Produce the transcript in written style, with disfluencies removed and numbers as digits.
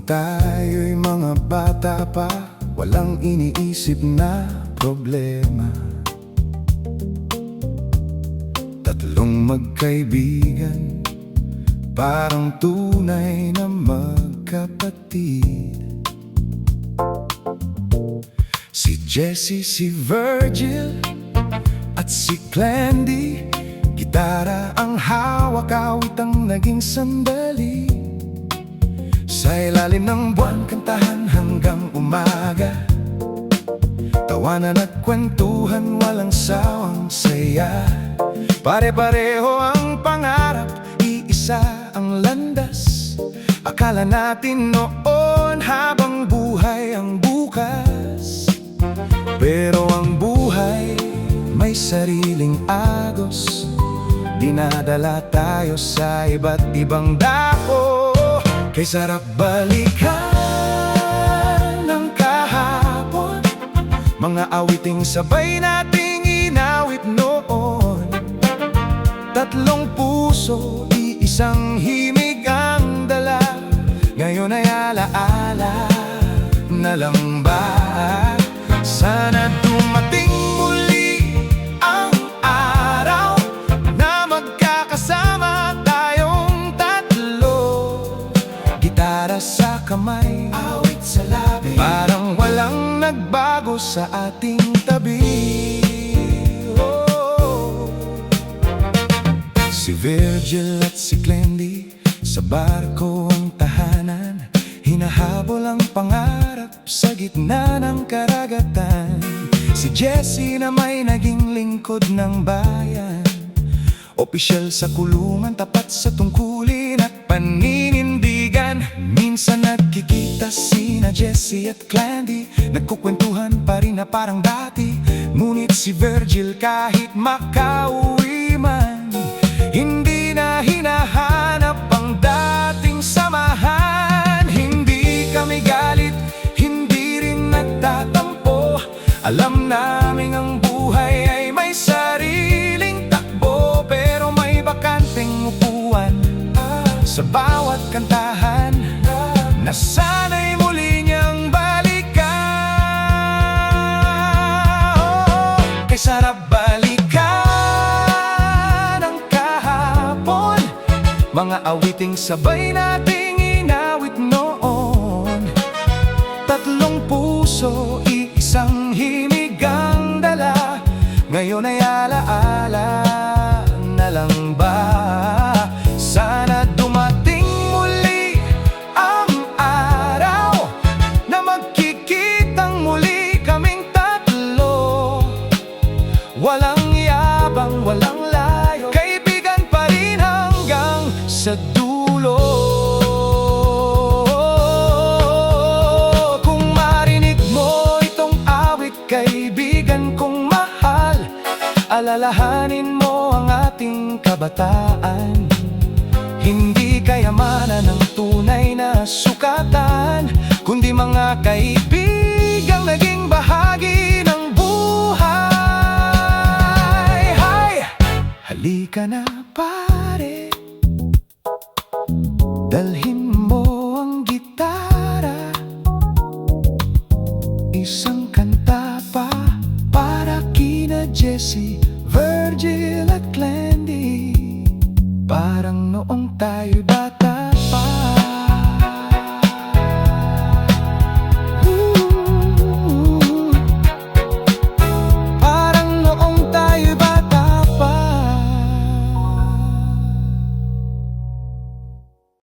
Nung tayo'y mga bata pa, walang iniisip na problema. Tatlong magkaibigan, parang tunay na magkapatid. Si Jessie, si Virgil, at si Clandy. Gitara ang hawak, awit ang naging sandali. Sa ilalim ng buwan, kantahan hanggang umaga. Tawanan at kwentuhan, walang sawang saya. Pare-pareho ang pangarap, iisa ang landas. Akala natin noon habang buhay ang bukas. Pero ang buhay may sariling agos. Dinadala tayo sa iba't ibang dako. Kay sarap balikan ng kahapon, mga awiting sabay nating inawit noon. Tatlong puso, iisang himig ang dala. Ngayon ay alaala na lang ba? Sana dumating muli ang araw na magkakasama tayong tatlo. Gitara sa kamay, awit sa labi, parang walang nagbago sa ating tabi. Si Virgil at si Clandy, sa barko ang tahanan. Hinahabol ang pangarap sa gitna ng karagatan. Si Jessie na may naging lingkod ng bayan, opisyal sa kulungan, tapat sa tungkulin at paninindigan. Minsan nagkikita sina Jessie at Clandy, nagkukwentuhan pa rin na parang dati. Ngunit si Virgil kahit makauwi man, hindi na hinahanap ang dating samahan. Hindi kami galit, hindi rin nagtatampo. Alam namin ang buhay ay may sariling takbo. Pero may bakanteng upuan sa bawat kantahan na sana'y muli niyang balikan. Kay sarap balikan ang kahapon, mga awiting sabay nating inawit noon. Tatlong puso, iisang himig ang dala. Ngayon ay alaala na lang ba? Sana dumating muli ang araw na magkikitang muli kaming tatlo. Walang yabang, walang layo, kaibigan pa rin hanggang sa dulo. Kung marinig mo itong awit, kaibigan kong mahal, alalahanin mo ang ating kabataan. Hindi kayamanan ang tunay na sukatan, kundi mga kaibigang naging bahagi ng buhay. Hay! Halika na pare, dalhin mo ang gitara. Isang kanta pa para kina Jessie, Virgil at Clandy. Parang noong tayo'y bata,